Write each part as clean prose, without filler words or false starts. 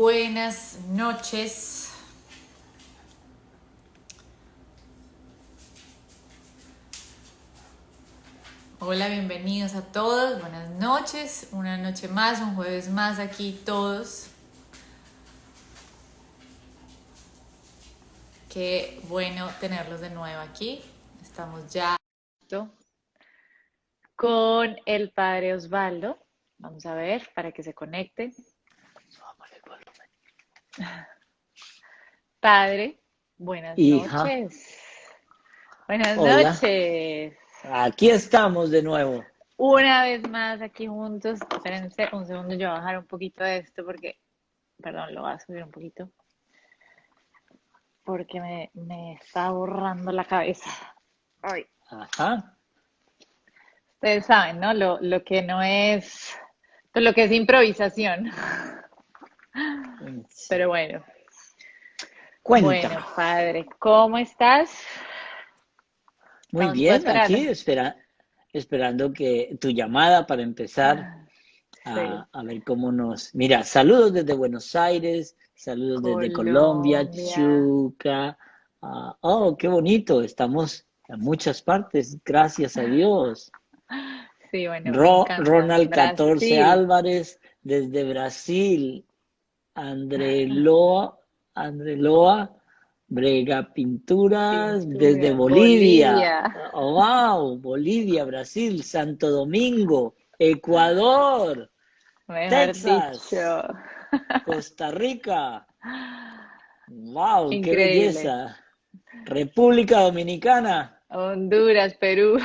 Buenas noches. Hola, bienvenidos a todos. Buenas noches. Una noche más, un jueves más aquí todos. Qué bueno tenerlos de nuevo aquí. Estamos ya con el padre Osvaldo. Vamos a ver para que se conecte. Padre, buenas Hija, noches. Buenas hola, noches. aquí estamos de nuevo. Una vez más aquí juntos. Espérense un segundo, yo voy a bajar un poquito de esto porque, perdón, lo voy a subir un poquito porque me está borrando la cabeza. Ay. Ajá, Ustedes saben, ¿no? Lo que no es, pues lo que es improvisación. sí. Pero bueno, bueno, Cuéntame. padre, ¿cómo estás? Muy No nos puede bien, esperar. aquí esperando que tu llamada para empezar Sí, a ver cómo nos... Mira, saludos desde Buenos Aires, saludos desde Colombia, Colombia. Chuca. Oh, qué bonito, estamos en muchas partes, gracias a Dios. Sí, bueno, me encanta. Ronald 14 Brasil. Álvarez desde Brasil. Andreloa, Andreloa Brega Pinturas desde Pintura. Bolivia. Bolivia. Oh, wow, Bolivia, Brasil, Santo Domingo, Ecuador, Mejor Texas, dicho. Costa Rica. Wow, qué Increíble. belleza. República Dominicana, Honduras, Perú.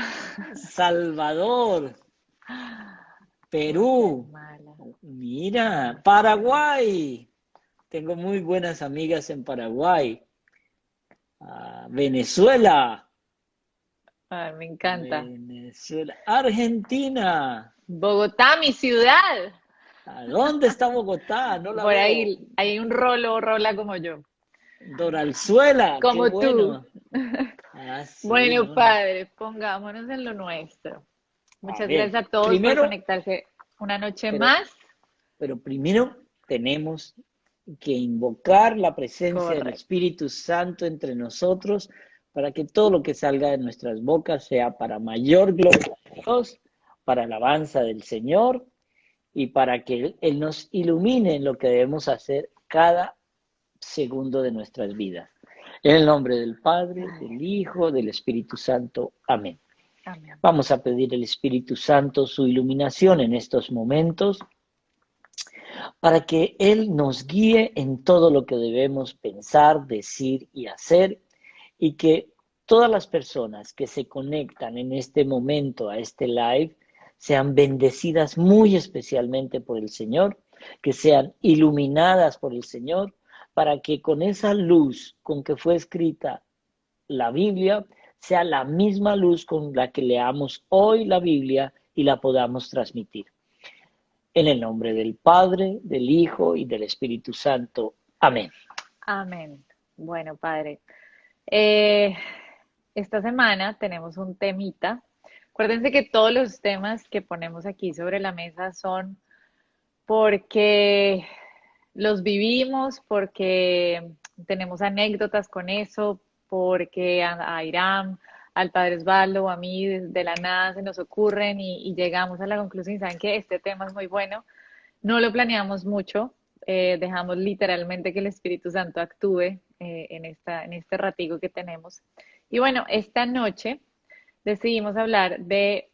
Salvador, Perú. Guatemala. Mira, Ok. Paraguay. Tengo muy buenas amigas en Paraguay. Venezuela, Ay, me encanta. Venezuela, Argentina. Bogotá, mi ciudad. ¿A dónde está Bogotá? No la Por veo. ahí hay un rolo o rola como yo. Doralzuela, qué Como tú. bueno. Ah, sí, Bueno, no, no. padre, pongámonos en lo nuestro. A Muchas ver, gracias a todos por primero, conectarse una noche pero, más. pero primero tenemos que invocar la presencia del Correcto. Espíritu Santo entre nosotros para que todo lo que salga de nuestras bocas sea para mayor gloria de Dios, para alabanza del Señor y para que Él nos ilumine en lo que debemos hacer cada segundo de nuestras vidas. En el nombre del Padre, Ay, del Hijo, del Espíritu Santo. Amén. amén. Vamos a pedir al Espíritu Santo su iluminación en estos momentos para que Él nos guíe en todo lo que debemos pensar, decir y hacer y que todas las personas que se conectan en este momento a este live sean bendecidas muy especialmente por el Señor, que sean iluminadas por el Señor, para que con esa luz con que fue escrita la Biblia sea la misma luz con la que leamos hoy la Biblia y la podamos transmitir. En el nombre del Padre, del Hijo y del Espíritu Santo. Amén. Amén. Bueno, padre. Eh, esta semana tenemos un temita. Acuérdense que todos los temas que ponemos aquí sobre la mesa son porque los vivimos, porque tenemos anécdotas con eso, porque a Irán, al padre Osvaldo o a mí de la nada se nos ocurren y llegamos a la conclusión, saben que este tema es muy bueno, no lo planeamos mucho, dejamos literalmente que el Espíritu Santo actúe en este ratico que tenemos. Y bueno, esta noche decidimos hablar de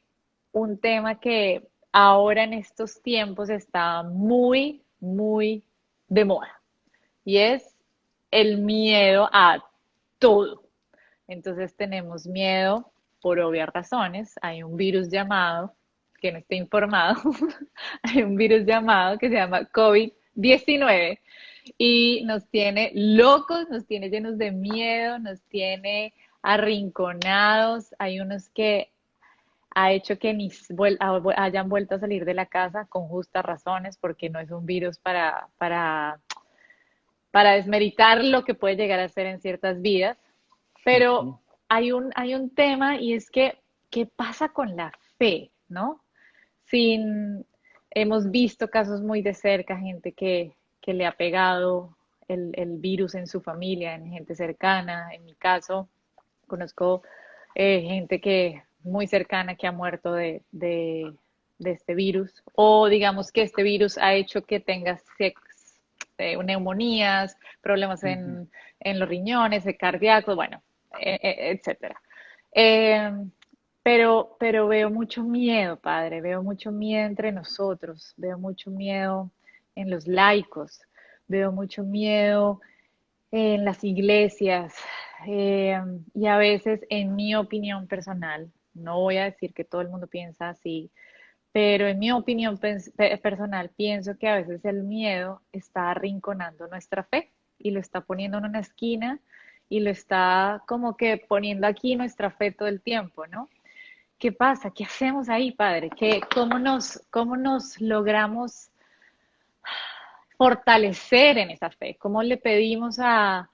un tema que ahora en estos tiempos está muy, muy de moda y es el miedo a todo. Entonces tenemos miedo por obvias razones. Hay un virus llamado, que no esté informado, hay un virus llamado que se llama COVID-19 y nos tiene locos, nos tiene llenos de miedo, nos tiene arrinconados. Hay unos que ha hecho que ni hayan vuelto a salir de la casa con justas razones, porque no es un virus para desmeritar lo que puede llegar a ser en ciertas vidas. Pero hay un tema y es que, ¿qué pasa con la fe? ¿No? Sin, hemos visto casos muy de cerca, gente que le ha pegado el virus en su familia, en gente cercana. En mi caso, conozco gente que muy cercana que ha muerto de este virus, o digamos que este virus ha hecho que tengas neumonías, problemas Ujú. en los riñones, cardíacos, bueno, etcétera. Eh, pero veo mucho miedo, padre, veo mucho miedo entre nosotros, veo mucho miedo en los laicos, veo mucho miedo en las iglesias, eh, y a veces, en mi opinión personal, no voy a decir que todo el mundo piensa así, pero en mi opinión personal pienso que a veces el miedo está arrinconando nuestra fe y lo está poniendo en una esquina y lo está como que poniendo aquí nuestra fe todo el tiempo, ¿no? ¿Qué pasa? ¿Qué hacemos ahí, padre? Cómo nos logramos fortalecer en esa fe? ¿Cómo le pedimos a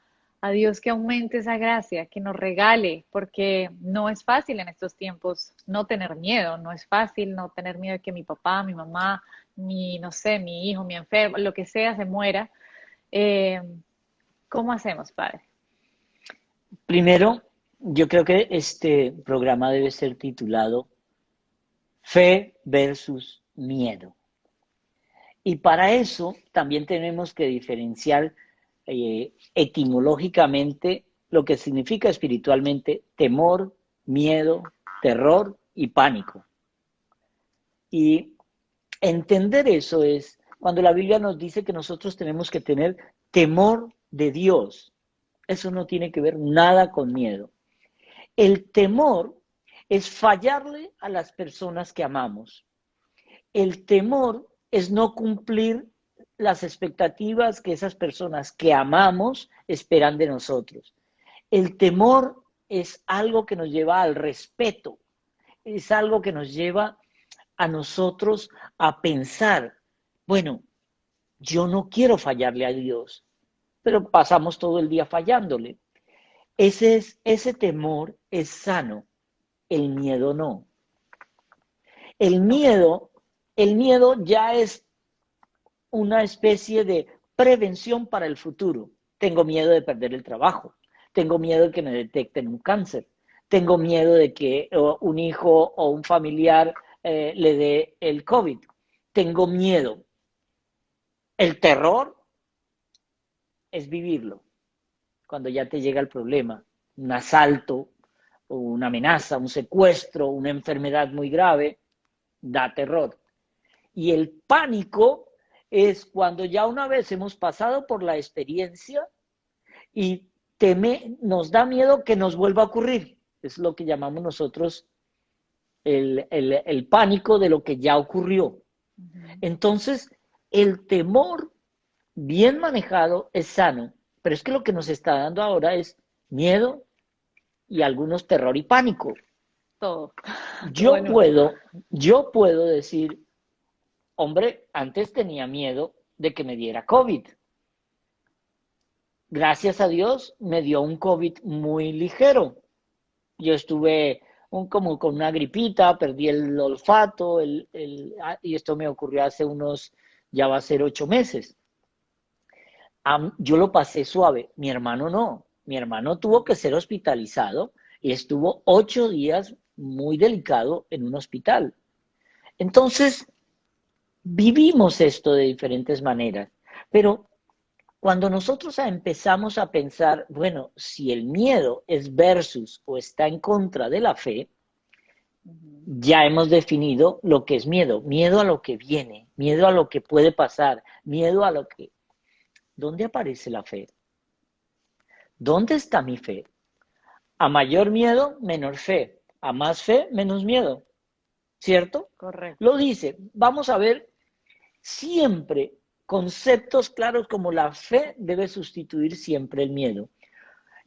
Dios que aumente esa gracia, que nos regale? Porque no es fácil en estos tiempos no tener miedo, no es fácil no tener miedo de que mi papá, mi mamá, no sé, mi hijo, mi enfermo, lo que sea, se muera. Eh, ¿Cómo hacemos, padre? Primero, yo creo que este programa debe ser titulado Fe versus Miedo. Y para eso también tenemos que diferenciar etimológicamente lo que significa espiritualmente temor, miedo, terror y pánico. Y entender eso es cuando la Biblia nos dice que nosotros tenemos que tener temor de Dios. Eso no tiene que ver nada con miedo. El temor es fallarle a las personas que amamos. El temor es no cumplir las expectativas que esas personas que amamos esperan de nosotros. El temor es algo que nos lleva al respeto, es algo que nos lleva a nosotros a pensar, bueno, yo no quiero fallarle a Dios, pero pasamos todo el día fallándole. Ese temor es sano, el miedo no. El Ok. miedo, el miedo ya es una especie de prevención para el futuro. Tengo miedo de perder el trabajo, tengo miedo de que me detecten un cáncer, tengo miedo de que un hijo o un familiar le dé el COVID, tengo miedo. El terror es vivirlo, cuando ya te llega el problema, un asalto, una amenaza, un secuestro, una enfermedad muy grave, da terror. Y el pánico es cuando ya una vez hemos pasado por la experiencia y nos da miedo que nos vuelva a ocurrir. Es lo que llamamos nosotros el pánico de lo que ya ocurrió. Ujú. Entonces, el temor bien manejado es sano, pero es que lo que nos está dando ahora es miedo y algunos terror y pánico. Todo, todo Yo en uno. puedo, yo puedo decir, hombre, antes tenía miedo de que me diera COVID. Gracias a Dios me dio un COVID muy ligero. Yo estuve como con una gripita, perdí el olfato, y esto me ocurrió hace ya va a ser 8 meses. Yo lo pasé suave, mi hermano no. Mi hermano tuvo que ser hospitalizado y estuvo 8 días muy delicado en un hospital. Entonces, vivimos esto de diferentes maneras, pero cuando nosotros empezamos a pensar, bueno, si el miedo es versus o está en contra de la fe, Ujú. ya hemos definido lo que es miedo, miedo a lo que viene, miedo a lo que puede pasar, miedo a lo que... ¿Dónde aparece la fe? ¿Dónde está mi fe? A mayor miedo, menor fe. A más fe, menos miedo. ¿Cierto? Lo Correcto. dice. Vamos a ver siempre conceptos claros como la fe debe sustituir siempre el miedo.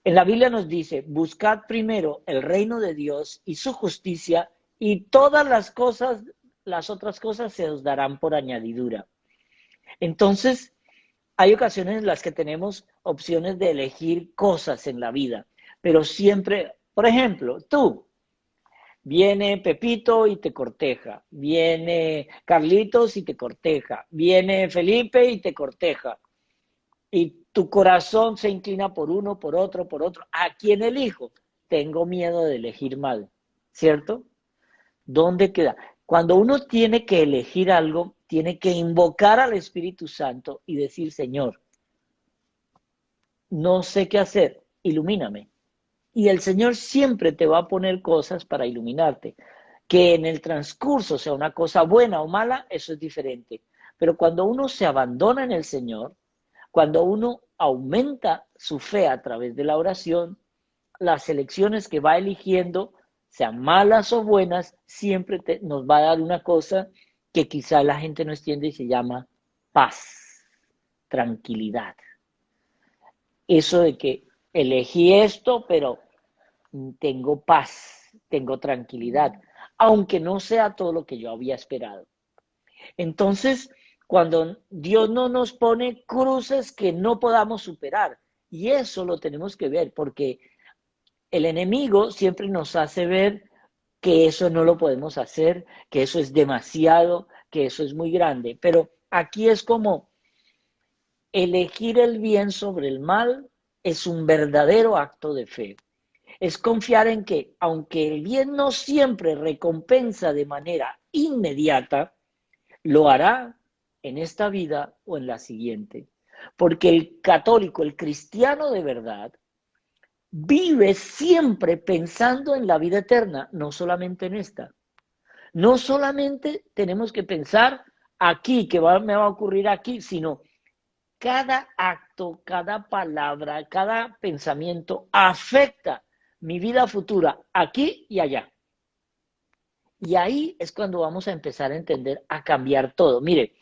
En la Biblia nos dice, buscad primero el reino de Dios y su justicia y todas las otras cosas se os darán por añadidura. Entonces, hay ocasiones en las que tenemos opciones de elegir cosas en la vida, pero siempre, por ejemplo, tú, viene Pepito y te corteja, viene Carlitos y te corteja, viene Felipe y te corteja. y tu corazón se inclina por uno, por otro, por otro. ¿A quién elijo? Tengo miedo de elegir mal, ¿cierto? ¿Dónde queda? Cuando uno tiene que elegir algo, tiene que invocar al Espíritu Santo y decir, Señor, no sé qué hacer, ilumíname. Y el Señor siempre te va a poner cosas para iluminarte. Que en el transcurso sea una cosa buena o mala, eso es diferente. Pero cuando uno se abandona en el Señor, cuando uno aumenta su fe a través de la oración, las elecciones que va eligiendo, sean malas o buenas, siempre nos va a dar una cosa que quizá la gente no entiende y se llama paz, tranquilidad. Eso de que elegí esto, pero tengo paz, tengo tranquilidad, aunque no sea todo lo que yo había esperado. Entonces, cuando Dios no nos pone cruces que no podamos superar, y eso lo tenemos que ver, porque el enemigo siempre nos hace ver que eso no lo podemos hacer, que eso es demasiado, que eso es muy grande. Pero aquí es como elegir el bien sobre el mal es un verdadero acto de fe. Es confiar en que, aunque el bien no siempre recompensa de manera inmediata, lo hará en esta vida o en la siguiente. Porque el católico, el cristiano de verdad, vive siempre pensando en la vida eterna, no solamente en esta. No solamente tenemos que pensar aquí, me va a ocurrir aquí, sino cada acto, cada palabra, cada pensamiento afecta mi vida futura aquí y allá. Y ahí es cuando vamos a empezar a entender, a cambiar todo. Mire,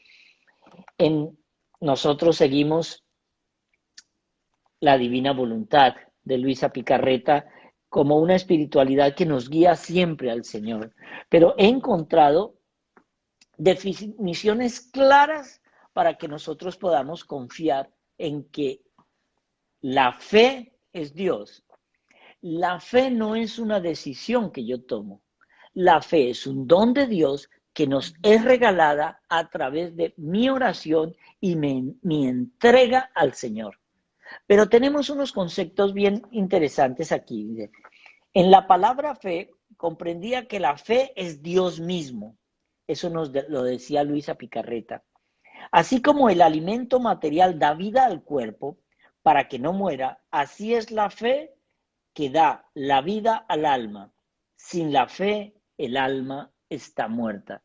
en nosotros seguimos la divina voluntad de Luisa Picarreta como una espiritualidad que nos guía siempre al Señor. Pero he encontrado definiciones claras para que nosotros podamos confiar en que la fe es Dios. La fe no es una decisión que yo tomo. La fe es un don de Dios que nos es regalada a través de mi oración y mi entrega al Señor. Pero tenemos unos conceptos bien interesantes aquí. En la palabra fe comprendía que la fe es Dios mismo. Eso nos lo decía Luisa Picarreta. Así como el alimento material da vida al cuerpo para que no muera, así es la fe que da la vida al alma. Sin la fe, el alma está muerta.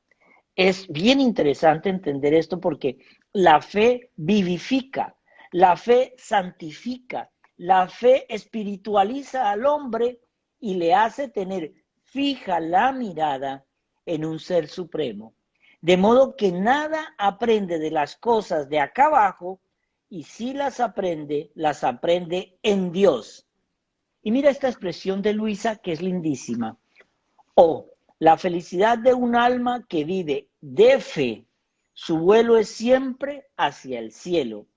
Es bien interesante entender esto porque la fe vivifica, la fe santifica, la fe espiritualiza al hombre y le hace tener fija la mirada en un ser supremo. De modo que nada aprende de las cosas de acá abajo y si las aprende en Dios. Y mira esta expresión de Luisa que es lindísima. O la felicidad de un alma que vive de fe. Su vuelo es siempre hacia el cielo.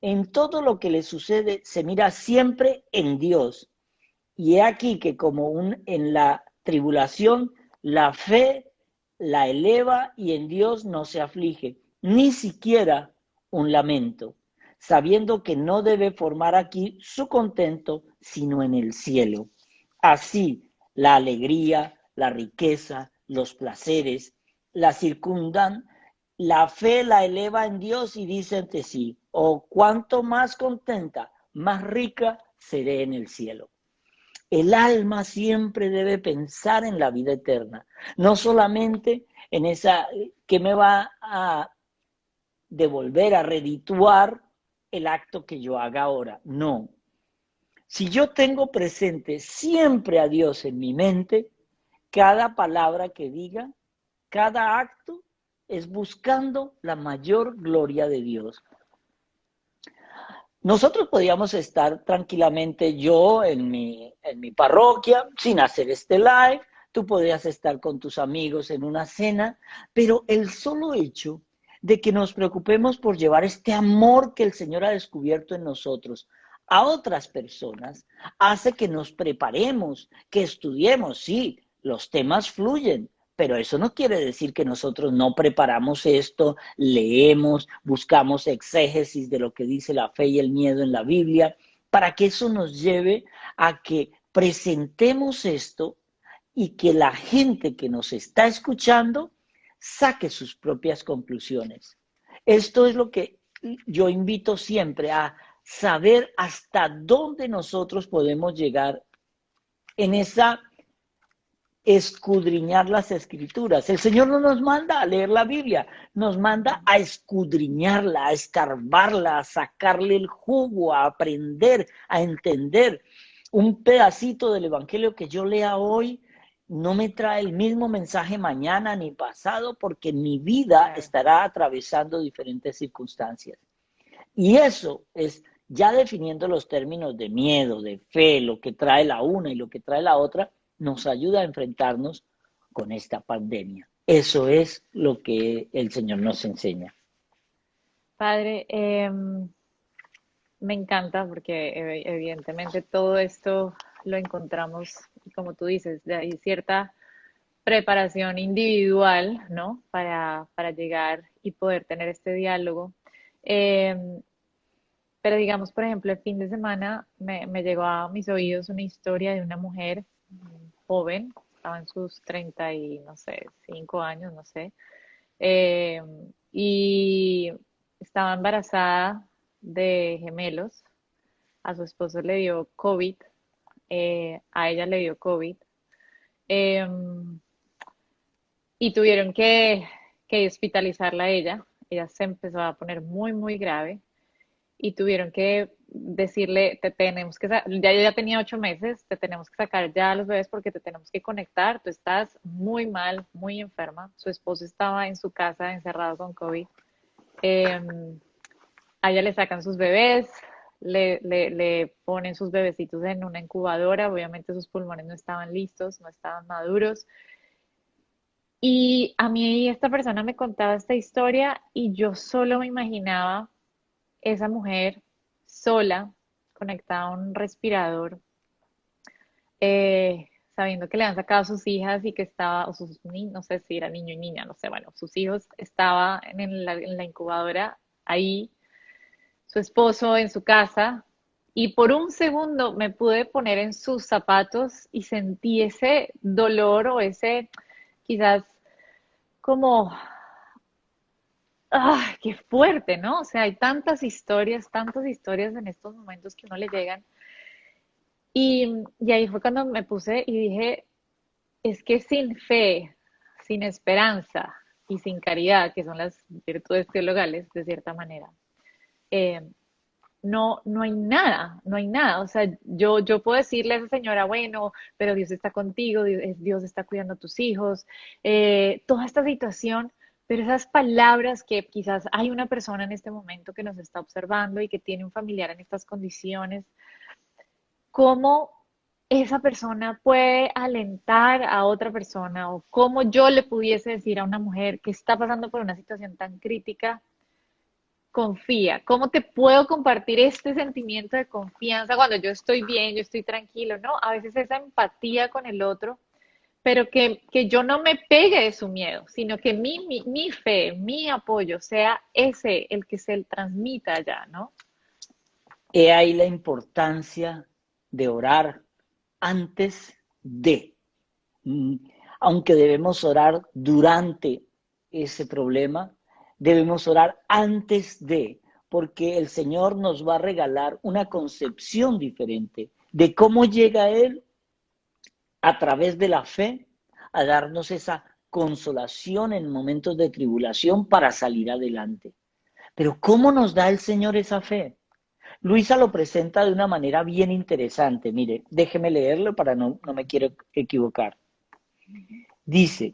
En todo lo que le sucede se mira siempre en Dios. Y he aquí que en la tribulación, la fe la eleva y en Dios no se aflige, ni siquiera un lamento, sabiendo que no debe formar aquí su contento, sino en el cielo. Así, la alegría, la riqueza, los placeres, la circundan, la fe la eleva en Dios y dice ante sí, oh, cuánto más contenta, más rica seré en el cielo. El alma siempre debe pensar en la vida eterna, no solamente en esa que me va a devolver, a redituar el acto que yo haga ahora. No. Si yo tengo presente siempre a Dios en mi mente, cada palabra que diga, cada acto es buscando la mayor gloria de Dios. Nosotros podíamos estar tranquilamente yo en mi parroquia sin hacer este live, tú podrías estar con tus amigos en una cena, pero el solo hecho de que nos preocupemos por llevar este amor que el Señor ha descubierto en nosotros a otras personas hace que nos preparemos, que estudiemos, sí, los temas fluyen, Pero eso no quiere decir que nosotros no preparamos esto, leemos, buscamos exégesis de lo que dice la fe y el miedo en la Biblia, para que eso nos lleve a que presentemos esto y que la gente que nos está escuchando saque sus propias conclusiones. Esto es lo que yo invito siempre a saber hasta dónde nosotros podemos llegar en esa escudriñar las escrituras. El Señor no nos manda a leer la Biblia, nos manda a escudriñarla, a escarbarla, a sacarle el jugo, a aprender, a entender. Un pedacito del Evangelio que yo lea hoy no me trae el mismo mensaje mañana ni pasado, porque mi vida estará atravesando diferentes circunstancias. Y eso es ya definiendo los términos de miedo, de fe, lo que trae la una y lo que trae la otra, nos ayuda a enfrentarnos con esta pandemia. Eso es lo que el Señor nos enseña. Padre, me encanta porque evidentemente todo esto lo encontramos, como tú dices, hay cierta preparación individual, ¿no? Para llegar y poder tener este diálogo. Eh, pero digamos, por ejemplo, el fin de semana me llegó a mis oídos una historia de una mujer joven, estaba en sus 30 y, no sé, 5 años, no sé, eh, y estaba embarazada de gemelos. A su esposo le dio COVID, a ella le dio COVID, eh, y tuvieron que hospitalizarla a ella. Ella se empezó a poner muy, muy grave y tuvieron que decirle, te tenemos que, ya ella tenía 8 meses, te tenemos que sacar ya a los bebés porque te tenemos que conectar, tú estás muy mal, muy enferma. Su esposo estaba en su casa encerrado con COVID. Eh, a ella le sacan sus bebés, le ponen sus bebecitos en una incubadora, obviamente sus pulmones no estaban listos, no estaban maduros. Y a mí esta persona me contaba esta historia y yo solo me imaginaba esa mujer sola, conectada a un respirador, sabiendo que le han sacado a sus hijas y que estaba, o sus niños, no sé si era niño y niña, no sé, bueno, sus hijos estaba en la incubadora ahí, su esposo en su casa, y por un segundo me pude poner en sus zapatos y sentí ese dolor o ese quizás como, ¡ah, qué fuerte!, ¿no? O sea, hay tantas historias en estos momentos que uno le llegan. Y ahí fue cuando me puse y dije, es que sin fe, sin esperanza y sin caridad, que son las virtudes teologales, de cierta manera, eh, no hay nada, no hay nada. O sea, yo puedo decirle a esa señora, bueno, pero Dios está contigo, Dios está cuidando a tus hijos, toda esta situación, pero esas palabras que quizás hay una persona en este momento que nos está observando y que tiene un familiar en estas condiciones, ¿cómo esa persona puede alentar a otra persona o cómo yo le pudiese decir a una mujer que está pasando por una situación tan crítica, confía? ¿Cómo te puedo compartir este sentimiento de confianza cuando yo estoy bien, yo estoy tranquilo, ¿no? A veces esa empatía con el otro, pero que yo no me pegue de su miedo, sino que mi fe, mi apoyo sea ese el que se transmita allá, ¿no? He ahí la importancia de orar antes de. Aunque debemos orar durante ese problema, debemos orar antes de, porque el Señor nos va a regalar una concepción diferente de cómo llega Él a través de la fe a darnos esa consolación en momentos de tribulación para salir adelante. Pero ¿cómo nos da el Señor esa fe? Luisa lo presenta de una manera bien interesante. Mire, déjeme leerlo para no me quiero equivocar. Dice,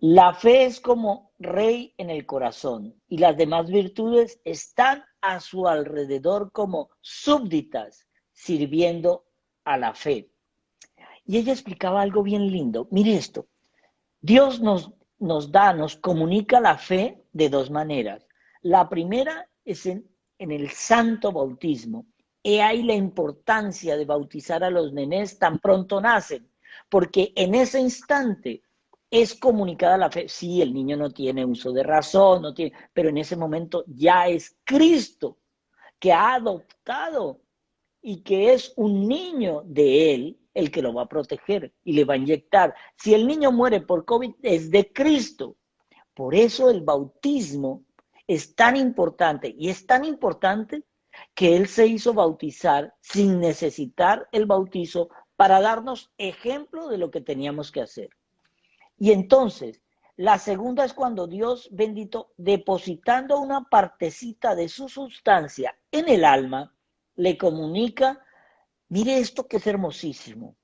la fe es como rey en el corazón y las demás virtudes están a su alrededor como súbditas sirviendo a la fe. Y ella explicaba algo bien lindo. Mire esto, Dios nos comunica la fe de dos maneras. La primera es en el santo bautismo. He ahí la importancia de bautizar a los nenés tan pronto nacen, porque en ese instante es comunicada la fe. Sí, el niño no tiene uso de razón, no tiene, pero en ese momento ya es Cristo que ha adoptado y que es un niño de él el que lo va a proteger y le va a inyectar. Si el niño muere por COVID, es de Cristo. Por eso el bautismo es tan importante y es tan importante que él se hizo bautizar sin necesitar el bautizo para darnos ejemplo de lo que teníamos que hacer. Y entonces, la segunda es cuando Dios bendito, depositando una partecita de su sustancia en el alma, le comunica, mire esto que es hermosísimo,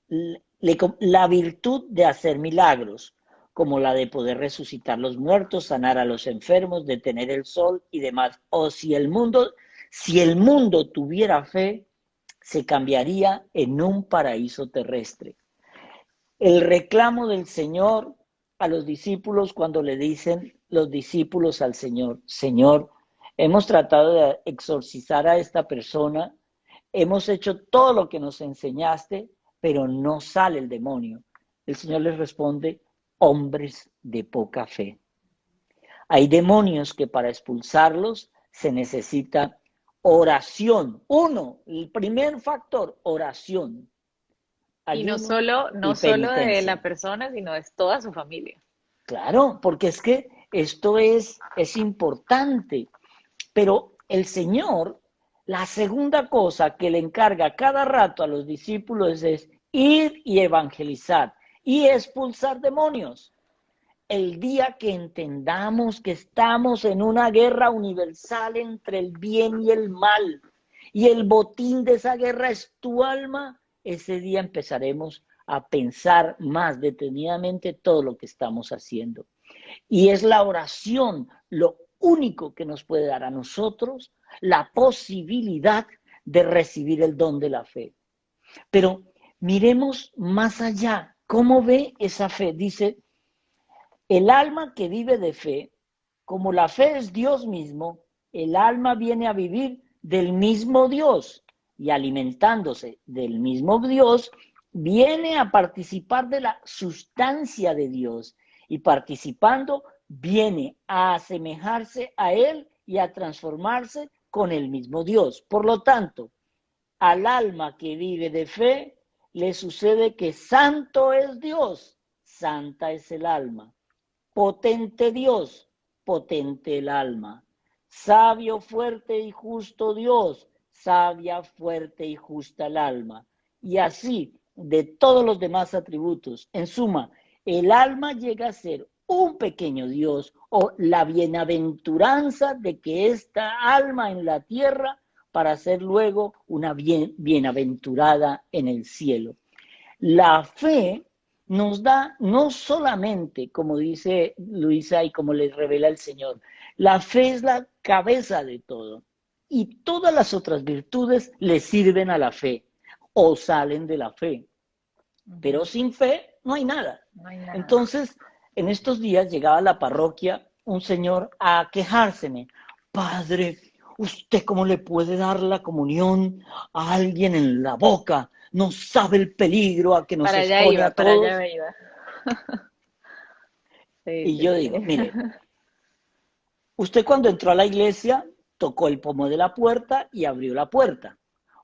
la virtud de hacer milagros, como la de poder resucitar los muertos, sanar a los enfermos, detener el sol y demás. O si el mundo tuviera fe, se cambiaría en un paraíso terrestre. El reclamo del Señor a los discípulos cuando le dicen los discípulos al Señor, Señor, hemos tratado de exorcizar a esta persona, hemos hecho todo lo que nos enseñaste, pero no sale el demonio. El Señor les responde, hombres de poca fe. Hay demonios que para expulsarlos se necesita oración. Uno, el primer factor, oración. Y Ayuno no y solo de la penitencia. persona, sino de toda su familia. Claro, porque es que esto es importante. Pero el Señor, la segunda cosa que le encarga cada rato a los discípulos es ir y evangelizar y expulsar demonios. El día que entendamos que estamos en una guerra universal entre el bien y el mal, y el botín de esa guerra es tu alma, ese día empezaremos a pensar más detenidamente todo lo que estamos haciendo. Y es la oración lo único que nos puede dar a nosotros la posibilidad de recibir el don de la fe. Pero miremos más allá. ¿Cómo ve esa fe? Dice, el alma que vive de fe, como la fe es Dios mismo, el alma viene a vivir del mismo Dios y alimentándose del mismo Dios, viene a participar de la sustancia de Dios y participando viene a asemejarse a Él y a transformarse con el mismo Dios. Por lo tanto, al alma que vive de fe le sucede que santo es Dios, santa es el alma. Potente Dios, potente el alma. Sabio, fuerte y justo Dios, sabia, fuerte y justa el alma. Y así de todos los demás atributos. En suma, el alma llega a ser un pequeño Dios o la bienaventuranza de que esta alma en la tierra para ser luego una bienaventurada en el cielo. La fe nos da no solamente, como dice Luisa y como les revela el Señor, la fe es la cabeza de todo y todas las otras virtudes le sirven a la fe o salen de la fe, pero sin fe no hay nada. No hay nada. Entonces, en estos días llegaba a la parroquia un señor a quejárseme, padre, ¿usted cómo le puede dar la comunión a alguien en la boca? No sabe el peligro a que nos expone a Para todos. allá iba. Sí, Y sí, yo sí. digo, mire, usted cuando entró a la iglesia tocó el pomo de la puerta y abrió la puerta.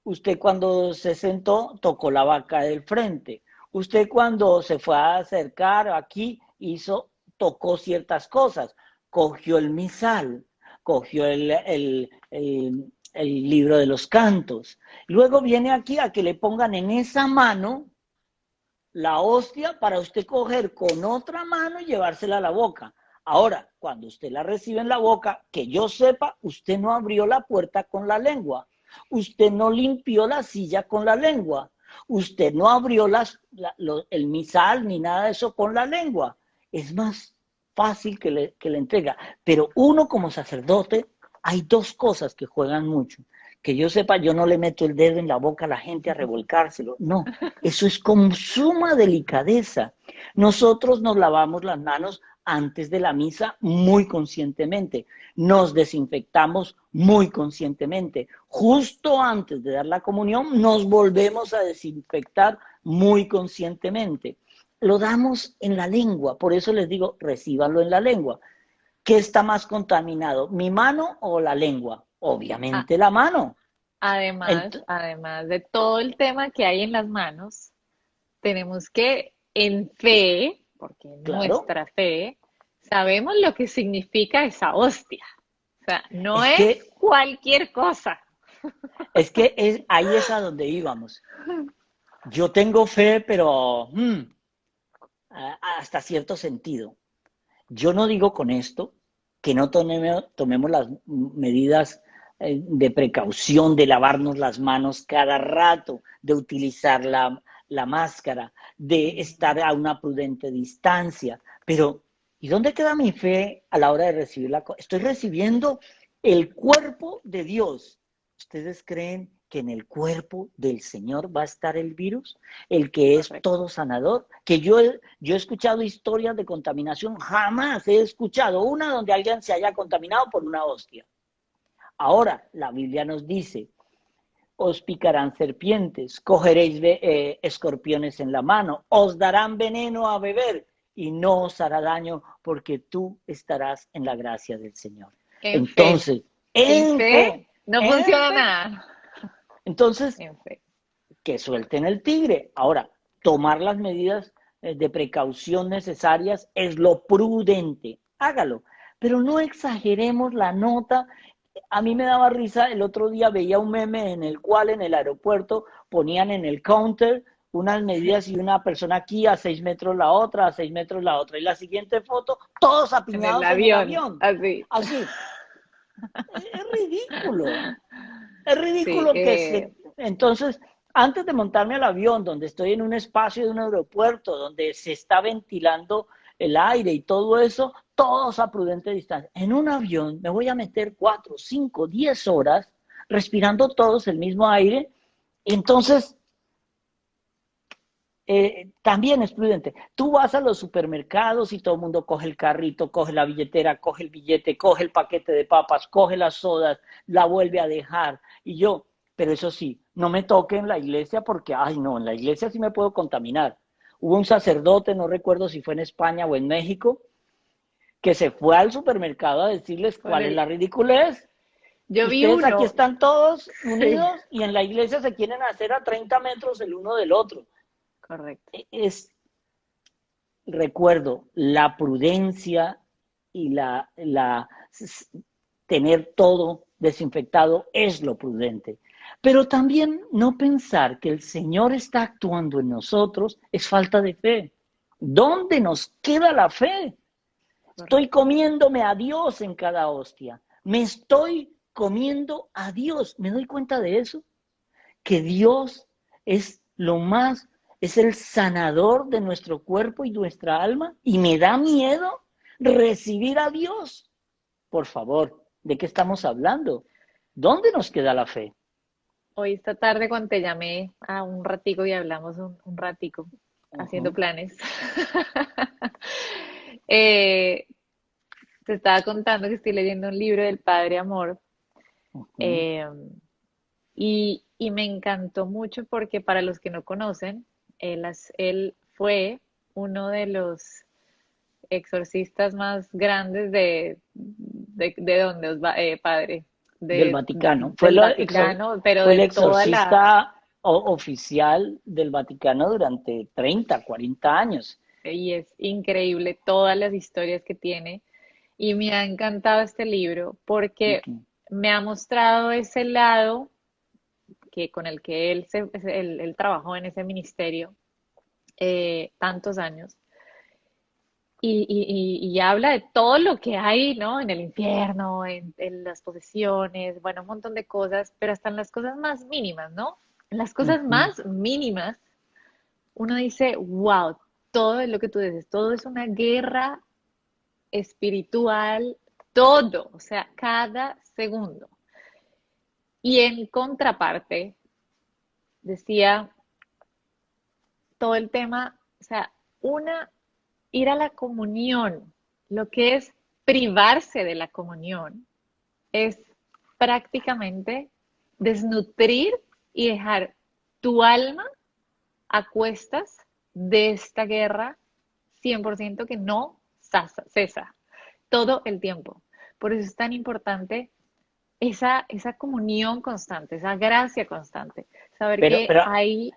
Usted cuando se sentó tocó la vaca del frente. Usted cuando se fue a acercar aquí tocó ciertas cosas. Cogió el misal, cogió el libro de los cantos. Luego viene aquí a que le pongan en esa mano la hostia para usted coger con otra mano y llevársela a la boca. Ahora, cuando usted la recibe en la boca, que yo sepa, usted no abrió la puerta con la lengua, usted no limpió la silla con la lengua, usted no abrió el misal ni nada de eso con la lengua. Es más fácil que le entrega. Pero uno como sacerdote, hay dos cosas que juegan mucho. Que yo sepa, yo no le meto el dedo en la boca a la gente a revolcárselo. No, eso es con suma delicadeza. Nosotros nos lavamos las manos antes de la misa muy conscientemente. Nos desinfectamos muy conscientemente. Justo antes de dar la comunión nos volvemos a desinfectar muy conscientemente. lo damos en la lengua. Por eso les digo, recíbanlo en la lengua. ¿Qué está más contaminado, mi mano o la lengua? A- Obviamente la mano. Además, Ent- además de todo el tema que hay en las manos, tenemos que, en fe, porque en claro, nuestra fe, sabemos lo que significa esa hostia. O sea, no es es que, cualquier cosa. ahí es a donde íbamos. Yo tengo fe, pero hasta cierto sentido. Yo no digo con esto que no tomemos las medidas de precaución, de lavarnos las manos cada rato, de utilizar la máscara, de estar a una prudente distancia. Pero, ¿y dónde queda mi fe a la hora de recibir la cosa? Estoy recibiendo el cuerpo de Dios. ¿Ustedes creen que en el cuerpo del Señor va a estar el virus? El que es Correcto. todo sanador, que yo he escuchado historias de contaminación, jamás he escuchado una donde alguien se haya contaminado por una hostia. Ahora, la Biblia nos dice, os picarán serpientes, cogeréis escorpiones en la mano, os darán veneno a beber y no os hará daño porque tú estarás en la gracia del Señor. En fe. Entonces, Sin en fe fe, no en funciona fe. nada. Entonces, En fe. que suelten el tigre. Ahora, tomar las medidas de precaución necesarias es lo prudente. Hágalo, pero no exageremos la nota. A mí me daba risa, el otro día veía un meme en el cual en el aeropuerto ponían en el counter unas medidas y una persona aquí a 6 metros la otra, a 6 metros la otra. Y la siguiente foto, todos En el apiñados en el avión, avión. así. Así, es ridículo. Es Sí, ridículo que se... Entonces, antes de montarme al avión, donde estoy en un espacio de un aeropuerto, donde se está ventilando el aire y todo eso, todos a prudente distancia. En un avión me voy a meter 4, 5, 10 horas respirando todos el mismo aire. Y entonces, también es prudente. Tú vas a los supermercados y todo el mundo coge el carrito, coge la billetera, coge el billete, coge el paquete de papas, coge las sodas, la vuelve a dejar. Y yo, pero eso sí, no me toque en la iglesia porque, ay no, en la iglesia sí me puedo contaminar. Hubo un sacerdote, no recuerdo si fue en España o en México, que se fue al supermercado a decirles por cuál es el... la ridiculez. Yo vi Ustedes aquí uno, están todos sí, unidos y en la iglesia se quieren hacer a 30 metros el uno del otro. correcto. Es recuerdo, la prudencia y tener todo desinfectado es lo prudente. Pero también no pensar que el Señor está actuando en nosotros es falta de fe. ¿Dónde nos queda la fe? Estoy Correcto. comiéndome a Dios en cada hostia. Me estoy comiendo a Dios. ¿Me doy cuenta de eso? Que Dios es lo más, es el sanador de nuestro cuerpo y nuestra alma, y me da miedo recibir a Dios. Por favor, ¿de qué estamos hablando? ¿Dónde nos queda la fe? Hoy esta tarde cuando te llamé a un ratico y hablamos un ratico haciendo Uh-huh, planes, eh, te estaba contando que estoy leyendo un libro del Padre Amor uh-huh, eh, y me encantó mucho porque para los que no conocen, él fue uno de los exorcistas más grandes de donde os va, padre, del Vaticano. del Vaticano, pero Fue el de toda la, exorcista oficial del Vaticano durante 30, 40 años. y es increíble todas las historias que tiene. Y me ha encantado este libro porque Uh-huh. me ha mostrado ese lado que con el que él trabajó en ese ministerio tantos años y habla de todo lo que hay, ¿no? En el infierno, en las posesiones, bueno, un montón de cosas, pero hasta en las cosas más mínimas, ¿no? En las cosas Uh-huh. más mínimas, uno dice, wow, todo es lo que tú dices, todo es una guerra espiritual, todo, o sea, cada segundo. Y en contraparte, decía todo el tema, o sea, ir a la comunión, lo que es privarse de la comunión, es prácticamente desnutrir y dejar tu alma a cuestas de esta guerra 100% que no cesa todo el tiempo. Por eso es tan importante esa comunión constante, esa gracia constante, saber Pero, que pero hay,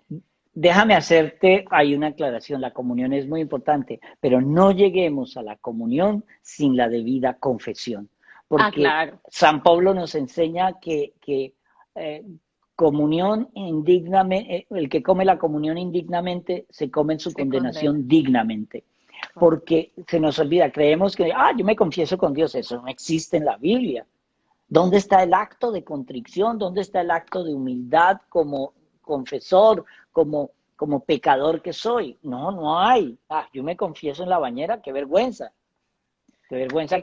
déjame hacerte, hay una aclaración, la comunión es muy importante, pero no lleguemos a la comunión sin la debida confesión, porque claro, San Pablo nos enseña que eh, comunión indignamente, el que come la comunión indignamente se come en su se condena. condenación dignamente, Correcto. porque se nos olvida, creemos que, yo me confieso con Dios, eso no existe en la Biblia. ¿Dónde está el acto de contrición? ¿Dónde está el acto de humildad como confesor, como pecador que soy? No, no hay. Yo me confieso en la bañera, qué vergüenza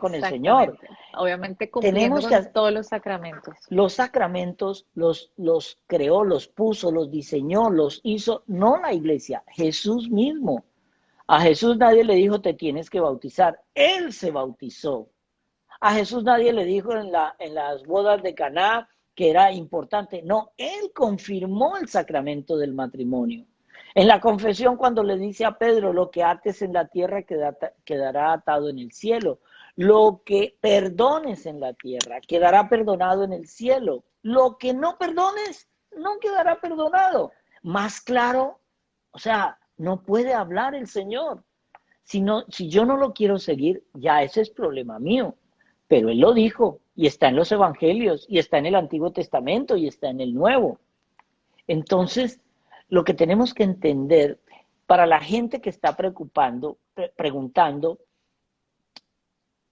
con el Señor. Exactamente. Obviamente cumpliendo Tenemos con que, todos los sacramentos. los sacramentos los creó, los puso, los diseñó, los hizo, no la iglesia, Jesús mismo. A Jesús nadie le dijo, te tienes que bautizar. Él se bautizó. A Jesús nadie le dijo en las bodas de Caná que era importante. No, él confirmó el sacramento del matrimonio. En la confesión, cuando le dice a Pedro, lo que ates en la tierra quedará atado en el cielo. Lo que perdones en la tierra quedará perdonado en el cielo. Lo que no perdones no quedará perdonado. Más claro, o sea, no puede hablar el Señor. Si yo no lo quiero seguir, ya ese es problema mío. Pero él lo dijo, y está en los evangelios, y está en el Antiguo Testamento, y está en el Nuevo. Entonces, lo que tenemos que entender para la gente que está preguntando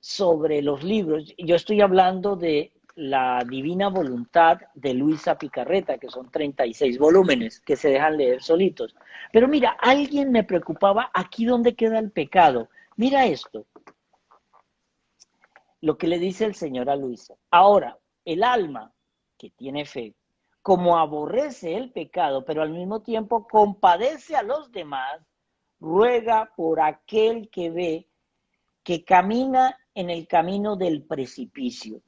sobre los libros, yo estoy hablando de La Divina Voluntad de Luisa Picarreta, que son 36 volúmenes que se dejan leer solitos. Pero mira, alguien me preocupaba aquí dónde queda el pecado. Mira esto, lo que le dice el Señor a Luisa. Ahora, el alma que tiene fe, como aborrece el pecado, pero al mismo tiempo compadece a los demás, ruega por aquel que ve que camina en el camino del precipicio.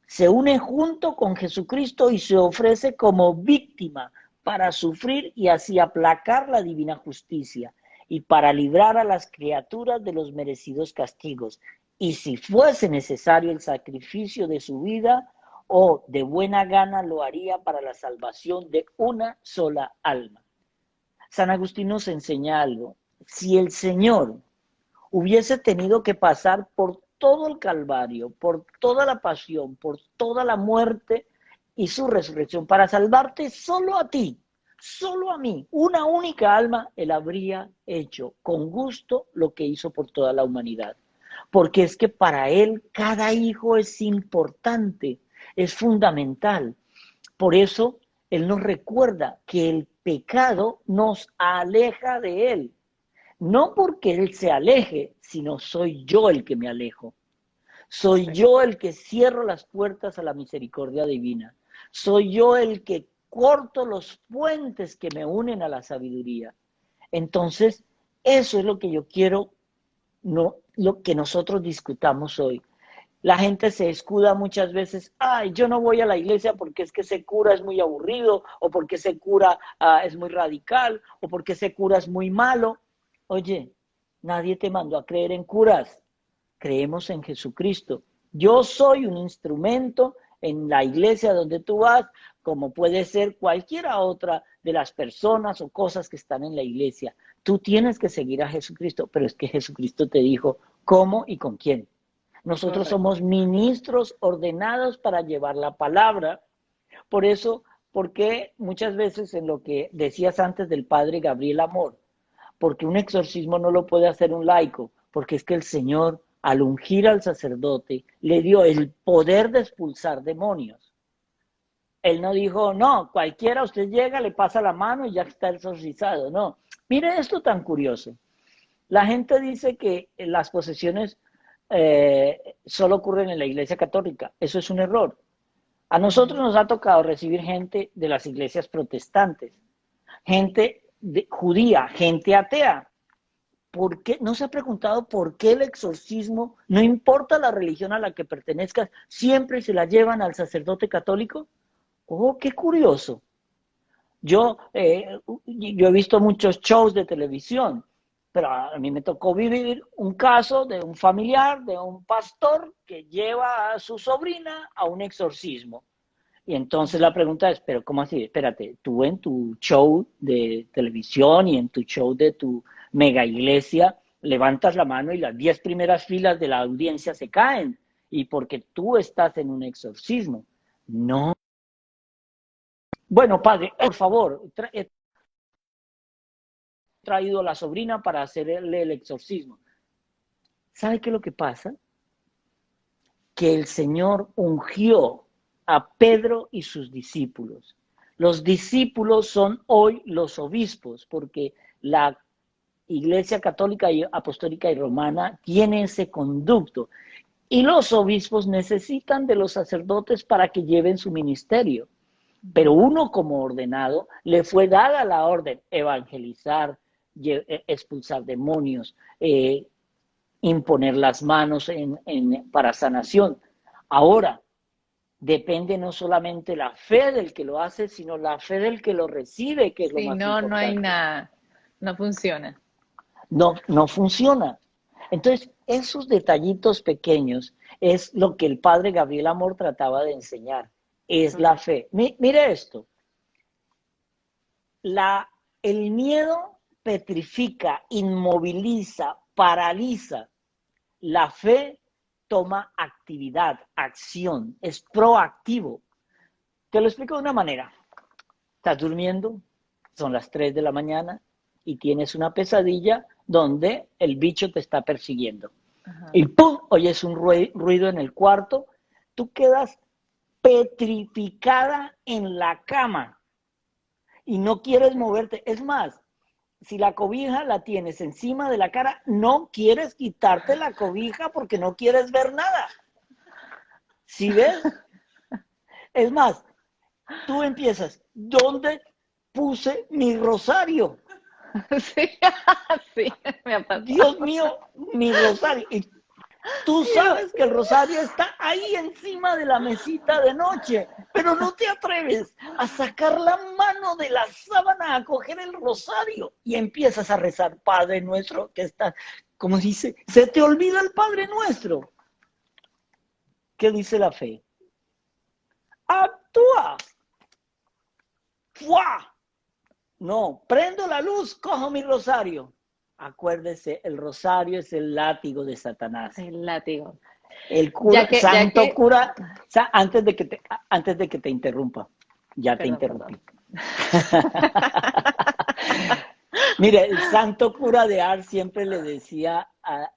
Se une junto con Jesucristo y se ofrece como víctima para sufrir y así aplacar la divina justicia y para librar a las criaturas de los merecidos castigos. Y si fuese necesario el sacrificio de su vida, o de buena gana lo haría para la salvación de una sola alma. San Agustín nos enseña algo. Si el Señor hubiese tenido que pasar por todo el Calvario, por toda la pasión, por toda la muerte y su resurrección, para salvarte solo a ti, solo a mí, una única alma, él habría hecho con gusto lo que hizo por toda la humanidad. Porque es que para él cada hijo es importante, es fundamental. Por eso él nos recuerda que el pecado nos aleja de él. No porque él se aleje, sino soy yo el que me alejo. Soy Correcto. yo el que cierro las puertas a la misericordia divina. Soy yo el que corto los puentes que me unen a la sabiduría. Entonces, eso es lo que yo quiero, no lo que nosotros discutamos hoy. La gente se escuda muchas veces, yo no voy a la iglesia porque es que ese cura es muy aburrido, o porque ese cura es muy radical, o porque ese cura es muy malo. Oye, nadie te mandó a creer en curas, creemos en Jesucristo. Yo soy un instrumento en la iglesia donde tú vas, como puede ser cualquiera otra de las personas o cosas que están en la iglesia. Tú tienes que seguir a Jesucristo, pero es que Jesucristo te dijo cómo y con quién. Nosotros Correcto. somos ministros ordenados para llevar la palabra. Por eso, porque muchas veces en lo que decías antes del padre Gabriel Amor, porque un exorcismo no lo puede hacer un laico, porque es que el Señor, al ungir al sacerdote, le dio el poder de expulsar demonios. Él no dijo, no, cualquiera, usted llega, le pasa la mano y ya está exorcizado. No, mire esto tan curioso. La gente dice que las posesiones solo ocurren en la Iglesia Católica. Eso es un error. A nosotros Ujú. nos ha tocado recibir gente de las iglesias protestantes, gente judía, gente atea. ¿Por qué? ¿No se ha preguntado por qué el exorcismo, no importa la religión a la que pertenezcas, siempre se la llevan al sacerdote católico? Oh, qué curioso. Yo he visto muchos shows de televisión, pero a mí me tocó vivir un caso de un familiar, de un pastor que lleva a su sobrina a un exorcismo. Y entonces la pregunta es, pero ¿cómo así? Espérate, tú en tu show de televisión y en tu show de tu mega iglesia levantas la mano y las 10 primeras filas de la audiencia se caen, y porque tú estás en un exorcismo. No. Bueno, padre, por favor, he traído a la sobrina para hacerle el exorcismo. ¿Sabe qué es lo que pasa? Que el Señor ungió a Pedro y sus discípulos. Los discípulos son hoy los obispos, porque la Iglesia Católica y Apostólica y Romana tiene ese conducto. Y los obispos necesitan de los sacerdotes para que lleven su ministerio. Pero uno como ordenado le fue dada la orden: evangelizar, expulsar demonios, imponer las manos para sanación. Ahora, depende no solamente la fe del que lo hace, sino la fe del que lo recibe, que es lo Si más no, no hay importante. nada, no funciona. No, no funciona. Entonces, esos detallitos pequeños es lo que el padre Gabriel Amor trataba de enseñar, es la Correcto. fe. Mire esto, el miedo petrifica, inmoviliza, paraliza. La fe toma actividad, acción, es proactivo. Te lo explico de una manera. Estás durmiendo, son las 3 de la mañana y tienes una pesadilla donde el bicho te está persiguiendo. Ajá. Y ¡pum! Oyes un ruido en el cuarto, tú quedas petrificada en la cama y no quieres moverte. Es más, si la cobija la tienes encima de la cara, no quieres quitarte la cobija porque no quieres ver nada. ¿Sí ves? Es más, tú empiezas, ¿dónde puse mi rosario? Sí, sí, me ha Dios pasado. mío, mi rosario. Y tú Yo, sabes que el rosario está ahí encima de la mesita de noche, pero no te atreves a sacar la mano de la sábana a coger el rosario y empiezas a rezar: Padre nuestro que está, como dice, se te olvida el Padre nuestro. ¿Qué dice la fe? Actúa. ¡Fua! No, prendo la luz, cojo mi rosario. Acuérdese, el rosario es el látigo de Satanás. el látigo. El Ya cura, que, ya santo que, cura, antes de que te interrumpa, ya te perdón, interrumpí. perdón. Mire, el santo cura de Ars siempre le decía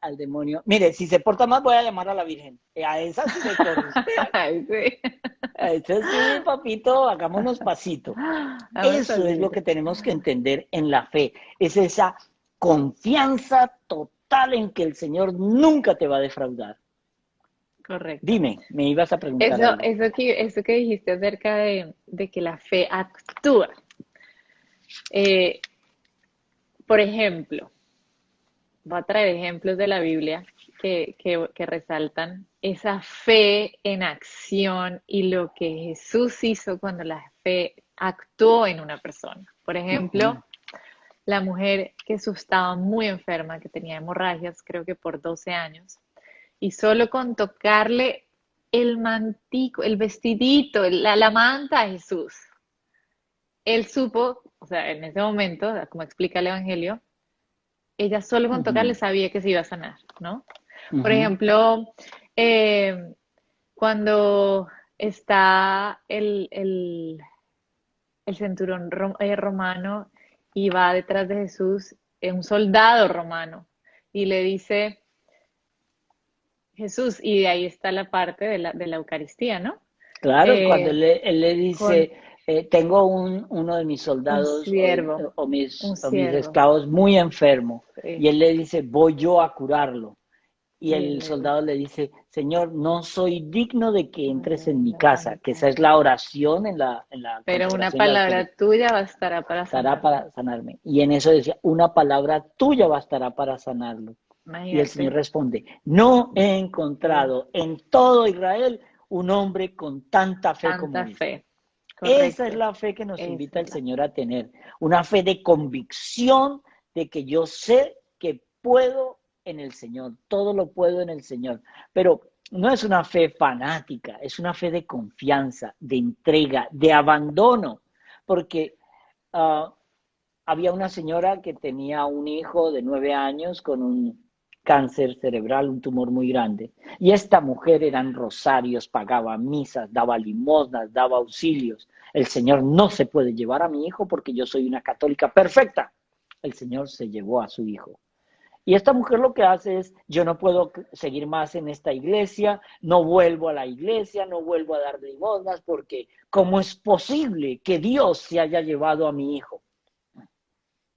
al demonio: mire, si se porta mal voy a llamar a la Virgen. A esa sí le corrispea. Ay, sí. A esa sí, papito, hagámonos pasito. Vamos Eso es lo pasito. que tenemos que entender en la fe. Es esa confianza total en que el Señor nunca te va a defraudar. Correcto. Dime, me ibas a preguntar Eso, algo. eso que dijiste acerca de que la fe actúa. Eh, por ejemplo, voy a traer ejemplos de la Biblia que resaltan esa fe en acción y lo que Jesús hizo cuando la fe actuó en una persona. Por ejemplo, Ujú. la mujer que estaba muy enferma, que tenía hemorragias, creo que por 12 años, y solo con tocarle el mantico, el vestidito, la manta a Jesús, él supo, o sea, en ese momento, como explica el Evangelio, ella solo con tocarle Ujú, sabía que se iba a sanar, ¿no? Por ujú. ejemplo, eh, cuando está el centurión romano y va detrás de Jesús, un soldado romano, y le dice, Jesús, y de ahí está la parte de la Eucaristía, ¿no? Claro, cuando Eh, él le con dice: tengo uno de mis un soldados siervo, un o mis siervo, esclavos muy enfermo, sí. y él le dice: voy yo a curarlo. Y Y él el le dice, soldado le dice: Señor, no soy digno de que entres en mi vengas a casa, mi que esa es casa. la oración en la Pero una consagración y palabra absolución, tuya bastará para estará sanarme. para sanarme. Y en eso decía: una palabra tuya bastará para sanarlo. Y el Señor Imagínate, responde: no he encontrado en todo Israel un hombre con tanta fe como tanta este. fe. Esa es correcto. la fe que nos Esa invita es el la Señor a tener. Una fe de convicción de que yo sé que puedo en el Señor. Todo lo puedo en el Señor. Pero no es una fe fanática, es una fe de confianza, de entrega, de abandono. Porque uh, había una señora que tenía un hijo de 9 años con un cáncer cerebral, un tumor muy grande. Y esta mujer eran rosarios, pagaba misas, daba limosnas, daba auxilios. El Señor no se puede llevar a mi hijo porque yo soy una católica perfecta. El Señor se llevó a su hijo. Y esta mujer lo que hace es, yo no puedo seguir más en esta iglesia, no vuelvo a la iglesia, no vuelvo a dar limosnas porque ¿cómo es posible que Dios se haya llevado a mi hijo?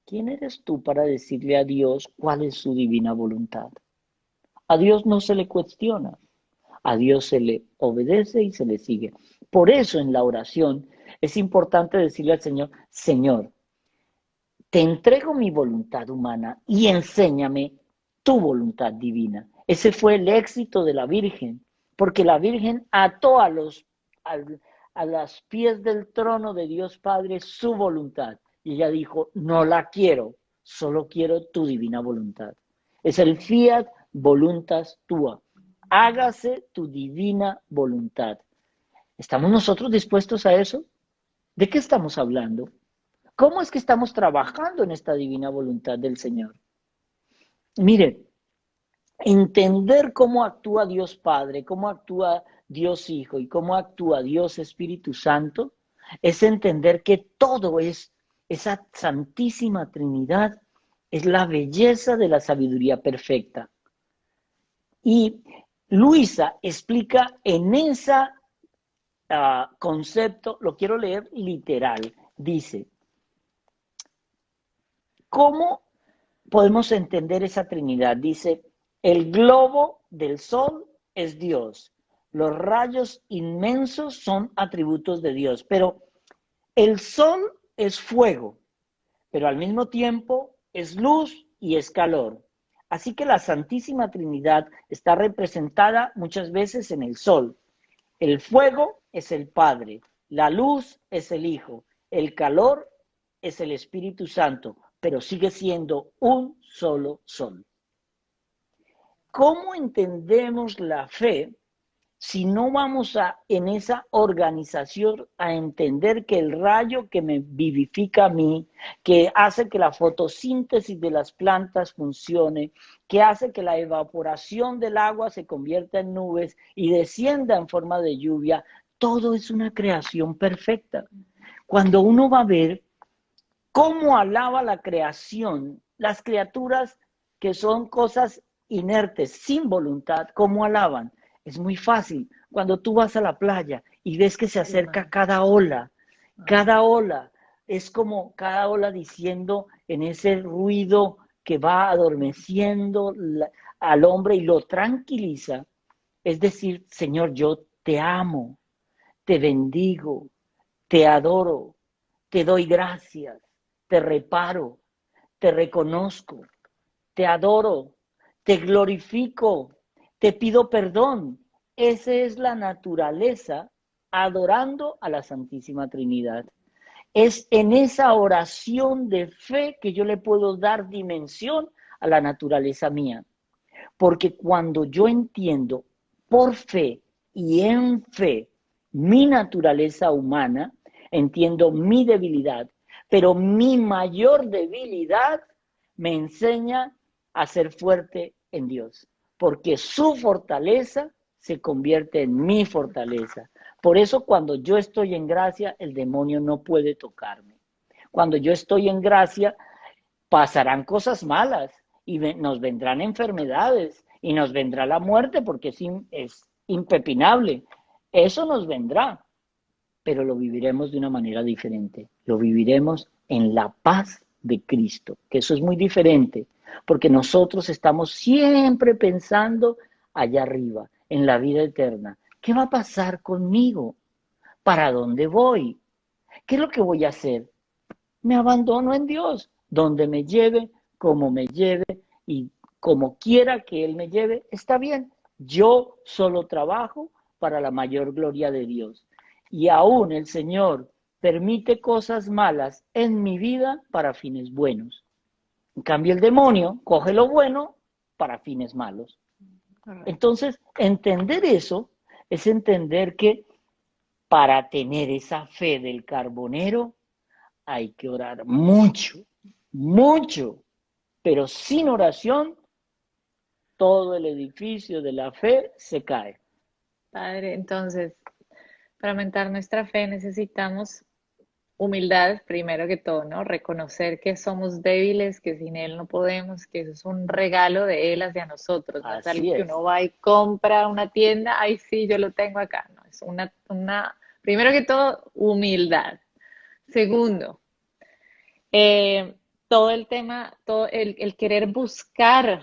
¿Quién eres tú para decirle a Dios cuál es su divina voluntad? A Dios no se le cuestiona, a Dios se le obedece y se le sigue. Por eso en la oración es importante decirle al Señor, Señor, te entrego mi voluntad humana y enséñame tu voluntad divina. Ese fue el éxito de la Virgen, porque la Virgen ató a los pies del trono de Dios Padre su voluntad. Y ella dijo, no la quiero, solo quiero tu divina voluntad. Es el fiat voluntas tua. Hágase tu divina voluntad. ¿Estamos nosotros dispuestos a eso? ¿De qué estamos hablando? ¿Cómo es que estamos trabajando en esta divina voluntad del Señor? Mire, entender cómo actúa Dios Padre, cómo actúa Dios Hijo y cómo actúa Dios Espíritu Santo, es entender que todo es esa Santísima Trinidad, es la belleza de la sabiduría perfecta. Y Luisa explica en ese concepto, lo quiero leer literal, dice, ¿cómo podemos entender esa Trinidad? Dice, el globo del sol es Dios, los rayos inmensos son atributos de Dios, pero el sol es fuego, pero al mismo tiempo es luz y es calor. Así que la Santísima Trinidad está representada muchas veces en el sol. El fuego es el Padre, la luz es el Hijo, el calor es el Espíritu Santo, pero sigue siendo un solo sol. ¿Cómo entendemos la fe si no vamos en esa organización a entender que el rayo que me vivifica a mí, que hace que la fotosíntesis de las plantas funcione, que hace que la evaporación del agua se convierta en nubes y descienda en forma de lluvia, todo es una creación perfecta? Cuando uno va a ver cómo alaba la creación, las criaturas que son cosas inertes, sin voluntad, cómo alaban. Es muy fácil. Cuando tú vas a la playa y ves que se el acerca mar. cada ola es como cada ola diciendo en ese ruido que va adormeciendo al hombre y lo tranquiliza. Es decir, Señor, yo te amo, te bendigo, te adoro, te doy gracias, te reparo, te reconozco, te adoro, te glorifico, te pido perdón. Esa es la naturaleza adorando a la Santísima Trinidad. Es en esa oración de fe que yo le puedo dar dimensión a la naturaleza mía. Porque cuando yo entiendo por fe y en fe mi naturaleza humana, entiendo mi debilidad, pero mi mayor debilidad me enseña a ser fuerte en Dios, porque su fortaleza se convierte en mi fortaleza. Por eso cuando yo estoy en gracia, el demonio no puede tocarme. Cuando yo estoy en gracia, pasarán cosas malas y nos vendrán enfermedades y nos vendrá la muerte porque es impepinable. Eso nos vendrá, pero lo viviremos de una manera diferente. Lo viviremos en la paz de Cristo, que eso es muy diferente, porque nosotros estamos siempre pensando allá arriba, en la vida eterna. ¿Qué va a pasar conmigo? ¿Para dónde voy? ¿Qué es lo que voy a hacer? Me abandono en Dios, donde me lleve, como me lleve y como quiera que Él me lleve, está bien. Yo solo trabajo para la mayor gloria de Dios. Y aún el Señor permite cosas malas en mi vida para fines buenos. En cambio, el demonio coge lo bueno para fines malos. Correcto. Entonces, entender eso es entender que para tener esa fe del carbonero hay que orar mucho, mucho, pero sin oración todo el edificio de la fe se cae. Padre, entonces, para aumentar nuestra fe necesitamos humildad, primero que todo, ¿no? Reconocer que somos débiles, que sin Él no podemos, que eso es un regalo de Él hacia nosotros, no es algo Así que es. uno va y compra a una tienda, ay, sí, yo lo tengo acá, no, es primero que todo, humildad. Segundo, eh, todo el tema, todo el querer buscar,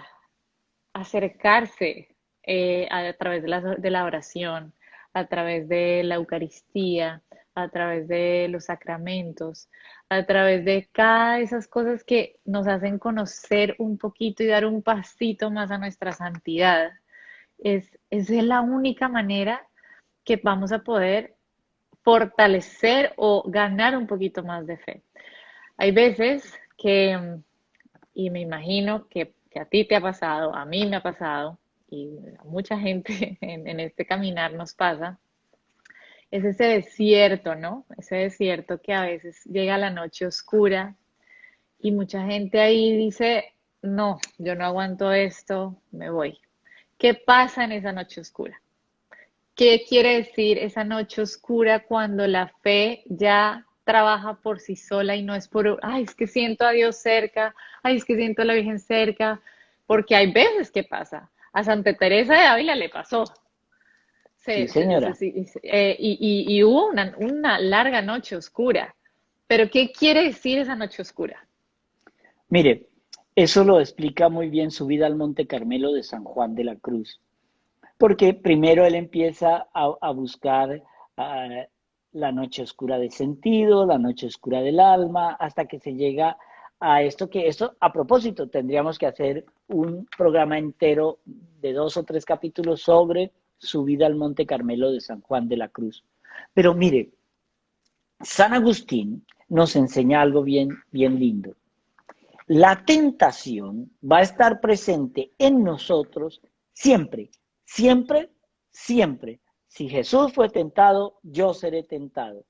acercarse a través de la oración, a través de la Eucaristía, a través de los sacramentos, a través de cada de esas cosas que nos hacen conocer un poquito y dar un pasito más a nuestra santidad. Es la única manera que vamos a poder fortalecer o ganar un poquito más de fe. Hay veces que, y me imagino que a ti te ha pasado, a mí me ha pasado, y a mucha gente en este caminar nos pasa, es ese desierto, ¿no? Ese desierto que a veces llega la noche oscura y mucha gente ahí dice, no, yo no aguanto esto, me voy. ¿Qué pasa en esa noche oscura? ¿Qué quiere decir esa noche oscura cuando la fe ya trabaja por sí sola y no es por, ay, es que siento a Dios cerca, ay, es que siento a la Virgen cerca? Porque hay veces que pasa. A Santa Teresa de Ávila le pasó. Sí, señora. Y hubo una larga noche oscura. Pero ¿qué quiere decir esa noche oscura? Mire, eso lo explica muy bien su vida al Monte Carmelo de San Juan de la Cruz. Porque primero él empieza a buscar uh, la noche oscura del sentido, la noche oscura del alma, hasta que se llega a esto a propósito, tendríamos que hacer un programa entero de 2 o 3 capítulos sobre su vida al Monte Carmelo de San Juan de la Cruz. Pero mire, San Agustín nos enseña algo bien, bien lindo. La tentación va a estar presente en nosotros siempre, siempre, siempre. Si Jesús fue tentado, yo seré tentado.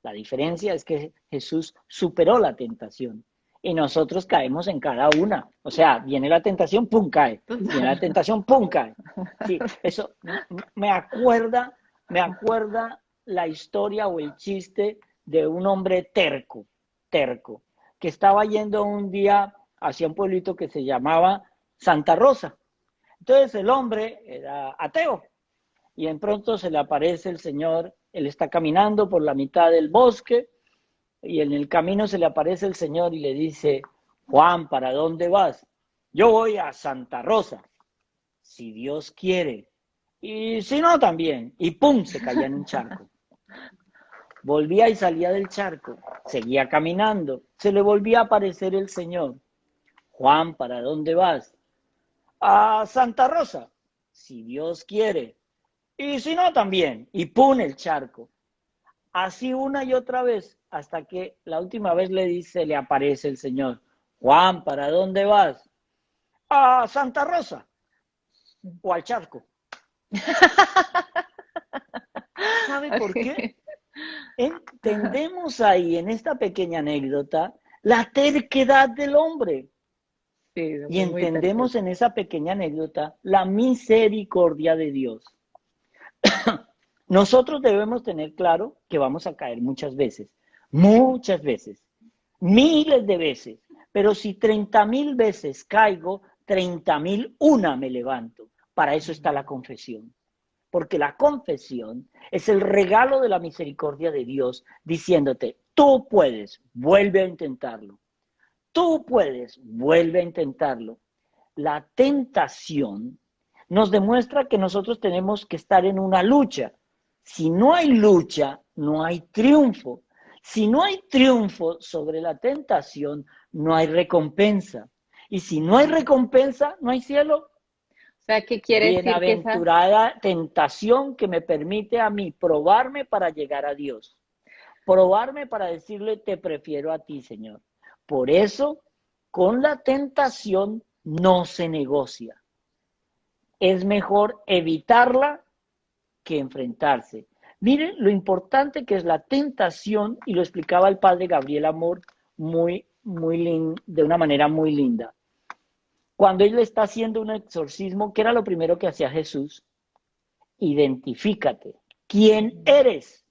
La diferencia es que Jesús superó la tentación y nosotros caemos en cada una. O sea, viene la tentación, pum, cae. Viene la tentación, pum, cae. Sí, eso me acuerda la historia o el chiste de un hombre terco, terco que estaba yendo un día hacia un pueblito que se llamaba Santa Rosa. Entonces el hombre era ateo y en pronto se le aparece el Señor, él está caminando por la mitad del bosque y en el camino se le aparece el Señor y le dice, Juan, ¿para dónde vas? Yo voy a Santa Rosa, si Dios quiere. Y si no, también. Y pum, se caía en un charco. Volvía y salía del charco, seguía caminando, se le volvía a aparecer el Señor. Juan, ¿para dónde vas? A Santa Rosa, si Dios quiere. Y si no, también. Y pum, el charco. Así una y otra vez, hasta que la última vez le aparece el Señor. Juan, ¿para dónde vas? A Santa Rosa o al charco. ¿Sabe por qué? Entendemos ahí en esta pequeña anécdota la terquedad del hombre Sí, y somos muy tercos. entendemos en esa pequeña anécdota la misericordia de Dios. Nosotros debemos tener claro que vamos a caer muchas veces, miles de veces, pero si 30,000 veces caigo, 30,001 me levanto. Para eso está la confesión. Porque la confesión es el regalo de la misericordia de Dios diciéndote, tú puedes, vuelve a intentarlo. Tú puedes, vuelve a intentarlo. La tentación nos demuestra que nosotros tenemos que estar en una lucha. Si no hay lucha, no hay triunfo. Si no hay triunfo sobre la tentación, no hay recompensa. Y si no hay recompensa, no hay cielo. O sea, ¿qué quiere decir que esa, Bienaventurada tentación que me permite a mí probarme para llegar a Dios. probarme para decirle, te prefiero a ti, Señor. Por eso, con la tentación no se negocia. Es mejor evitarla que enfrentarse. Miren lo importante que es la tentación, y lo explicaba el padre Gabriel Amor de una manera muy linda. Cuando él está haciendo un exorcismo, ¿qué era lo primero que hacía Jesús? Identifícate. ¿Quién eres?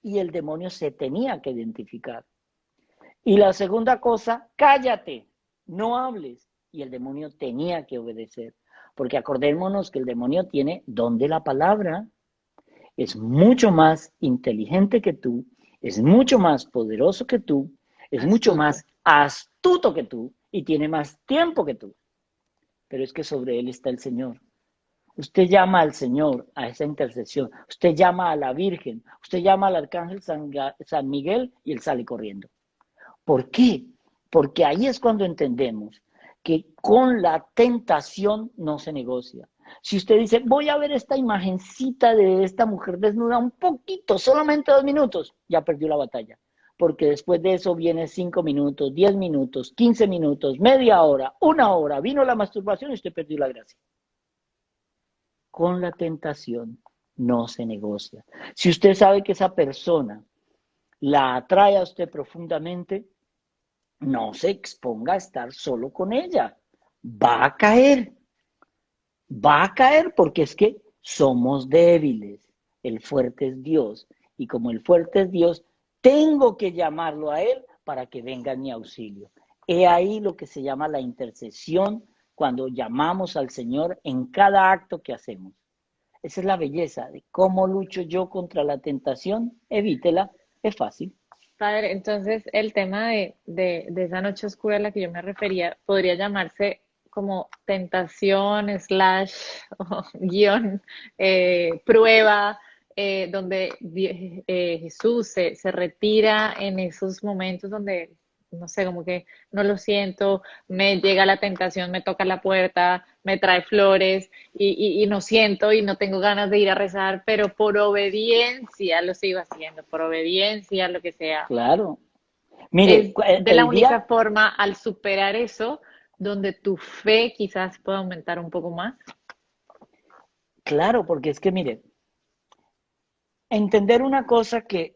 Y el demonio se tenía que identificar. Y la segunda cosa, cállate, no hables. Y el demonio tenía que obedecer. Porque acordémonos que el demonio tiene don de la palabra, es mucho más inteligente que tú, es mucho más poderoso que tú, es mucho Astuto. más astuto que tú y tiene más tiempo que tú. Pero es que sobre él está el Señor. Usted llama al Señor a esa intercesión, usted llama a la Virgen, usted llama al Arcángel San Miguel y él sale corriendo. ¿Por qué? Porque ahí es cuando entendemos que con la tentación no se negocia. Si usted dice, voy a ver esta imagencita de esta mujer desnuda un poquito, solamente 2 minutos, ya perdió la batalla. Porque después de eso viene 5 minutos, 10 minutos, 15 minutos, media hora, 1 hora, vino la masturbación y usted perdió la gracia. Con la tentación no se negocia. Si usted sabe que esa persona la atrae a usted profundamente, no se exponga a estar solo con ella. Va a caer. Va a caer porque es que somos débiles. El fuerte es Dios. Y como el fuerte es Dios, tengo que llamarlo a Él para que venga en mi auxilio. He ahí lo que se llama la intercesión cuando llamamos al Señor en cada acto que hacemos. Esa es la belleza de cómo lucho yo contra la tentación. Evítela, es fácil. Padre, entonces el tema de esa noche oscura a la que yo me refería podría llamarse como tentación slash o guión prueba, donde Jesús se retira en esos momentos donde, no sé, como que no lo siento, me llega la tentación, me toca la puerta, me trae flores y no siento y no tengo ganas de ir a rezar, pero por obediencia lo sigo haciendo, por obediencia, lo que sea. Claro. Mire, Es de la el única día, forma al superar eso donde tu fe quizás pueda aumentar un poco más. claro, porque es que mire, entender una cosa que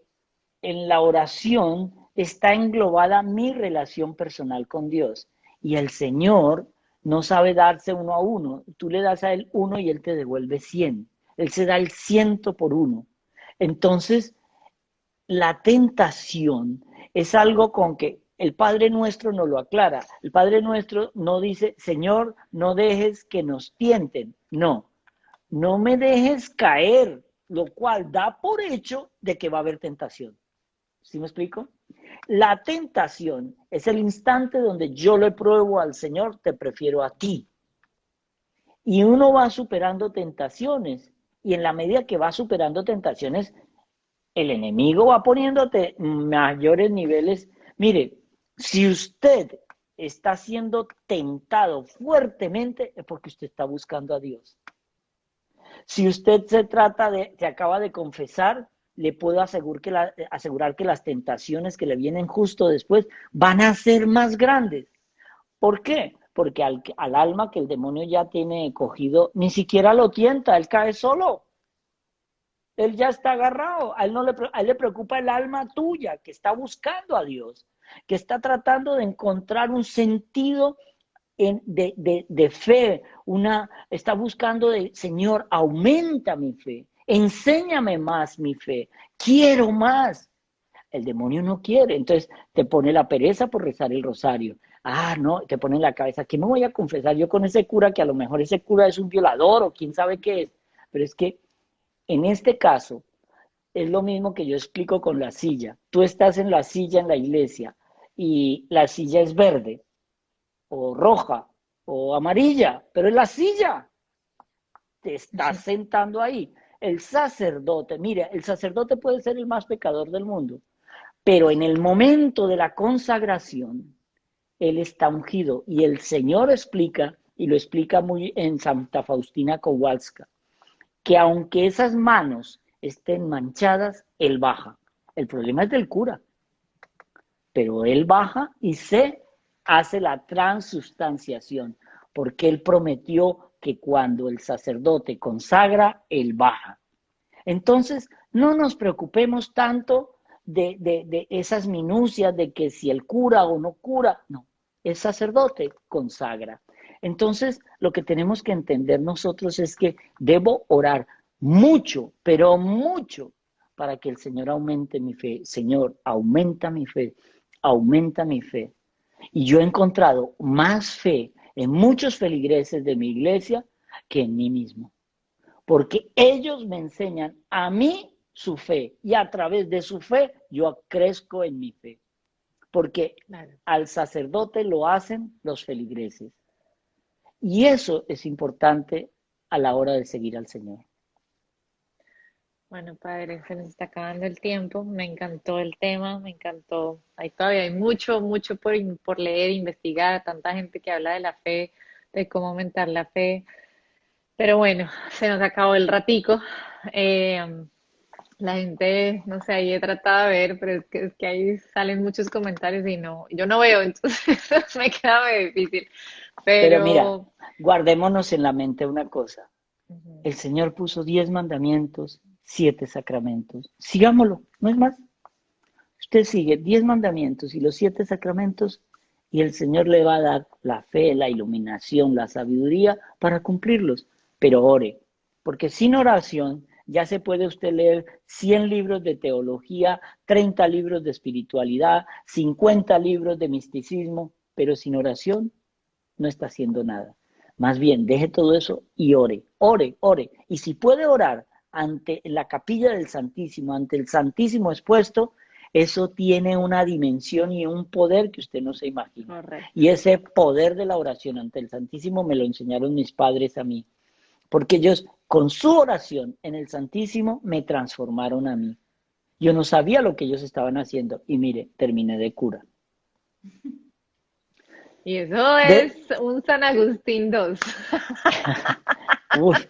en la oración está englobada mi relación personal con Dios. Y el Señor no sabe darse uno a uno. Tú le das a Él uno y Él te devuelve 100. Él se da el 100 por 1. Entonces, la tentación es algo con que el Padre Nuestro nos lo aclara. El Padre Nuestro no dice, Señor, no dejes que nos tienten. No, no me dejes caer, lo cual da por hecho de que va a haber tentación. ¿Sí me explico? La tentación es el instante donde yo le pruebo al Señor, te prefiero a ti. Y uno va superando tentaciones. Y en la medida que va superando tentaciones, el enemigo va poniéndote mayores niveles. Mire, si usted está siendo tentado fuertemente, es porque usted está buscando a Dios. Si usted se acaba de confesar, le puedo asegurar que las tentaciones que le vienen justo después van a ser más grandes. ¿Por qué? Porque al alma que el demonio ya tiene cogido, ni siquiera lo tienta, él cae solo. Él ya está agarrado. A él le preocupa el alma tuya, que está buscando a Dios, que está tratando de encontrar un sentido de fe, está buscando de, Señor, aumenta mi fe, enséñame más mi fe, quiero más. El demonio no quiere, entonces te pone la pereza por rezar el rosario. Ah, no, te pone en la cabeza, ¿qué me voy a confesar yo con ese cura? Que a lo mejor ese cura es un violador o quién sabe qué es. Pero es que en este caso es lo mismo que yo explico con la silla. Tú estás en la silla en la iglesia y la silla es verde o roja o amarilla, pero es la silla. Te estás sentando ahí. El sacerdote, mire, el sacerdote puede ser el más pecador del mundo, pero en el momento de la consagración, él está ungido. Y el Señor explica, y lo explica muy en Santa Faustina Kowalska, que aunque esas manos estén manchadas, él baja. el problema es del cura, pero él baja y se hace la transustanciación, porque él prometió que cuando el sacerdote consagra, él baja. Entonces, no nos preocupemos tanto de esas minucias de que si el cura o no cura, no, el sacerdote consagra. Entonces, lo que tenemos que entender nosotros es que debo orar mucho, pero mucho, para que el Señor aumente mi fe. Señor, aumenta mi fe, aumenta mi fe. Y yo he encontrado más fe en muchos feligreses de mi iglesia que en mí mismo, porque ellos me enseñan a mí su fe y a través de su fe yo crezco en mi fe, porque Claro. al sacerdote lo hacen los feligreses. Y eso es importante a la hora de seguir al Señor. Bueno, padre, se nos está acabando el tiempo. Me encantó el tema, me encantó. Ahí todavía hay mucho, mucho por leer, investigar, tanta gente que habla de la fe, de cómo aumentar la fe. Pero bueno, se nos acabó el ratico. Eh, la gente, no sé, ahí he tratado de ver, pero es que ahí salen muchos comentarios y no, yo no veo, entonces me queda muy difícil. Pero mira, Pero guardémonos en la mente una cosa. ujú, El Señor puso 10 mandamientos, 7 sacramentos. Sigámoslo, no es más. Usted sigue 10 mandamientos y los 7 sacramentos y el Señor le va a dar la fe, la iluminación, la sabiduría para cumplirlos. Pero ore, porque sin oración ya se puede usted leer 100 libros de teología, 30 libros de espiritualidad, 50 libros de misticismo, pero sin oración no está haciendo nada. Más bien, deje todo eso y ore, ore, ore. Y si puede orar ante la capilla del Santísimo, ante el Santísimo expuesto, eso tiene una dimensión y un poder que usted no se imagina. correcto. Y ese poder de la oración ante el Santísimo me lo enseñaron mis padres a mí, porque ellos con su oración en el Santísimo me transformaron a mí. Yo no sabía lo que ellos estaban haciendo y mire, terminé de cura. Y eso De, es un San Agustín 2. uf,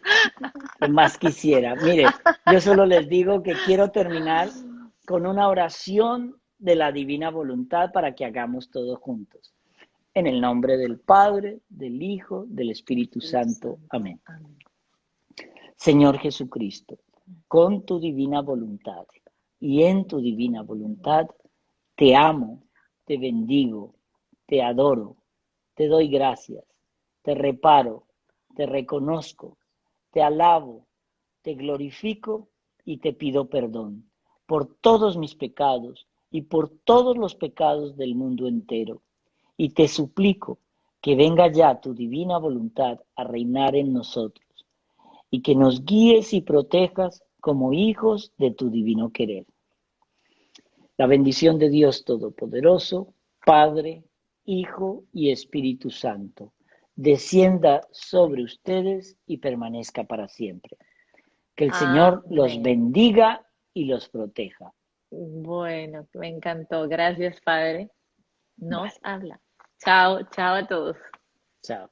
¿qué más quisiera? Mire, yo solo les digo que quiero terminar con una oración de la divina voluntad para que hagamos todos juntos. En el nombre del Padre, del Hijo, del Espíritu Espíritu Santo. Santo. Amén. Amén. Señor Jesucristo, con tu divina voluntad y en tu divina voluntad, te amo, te bendigo, te adoro, te doy gracias, te reparo, te reconozco, te alabo, te glorifico y te pido perdón por todos mis pecados y por todos los pecados del mundo entero. Y te suplico que venga ya tu divina voluntad a reinar en nosotros y que nos guíes y protejas como hijos de tu divino querer. La bendición de Dios Todopoderoso, Padre, Hijo y Espíritu Santo, descienda sobre ustedes y permanezca para siempre. Que el Señor los Amén. bendiga y los proteja. Bueno, me encantó. Gracias, padre. Nos Vale, habla. Chao, chao a todos. chao.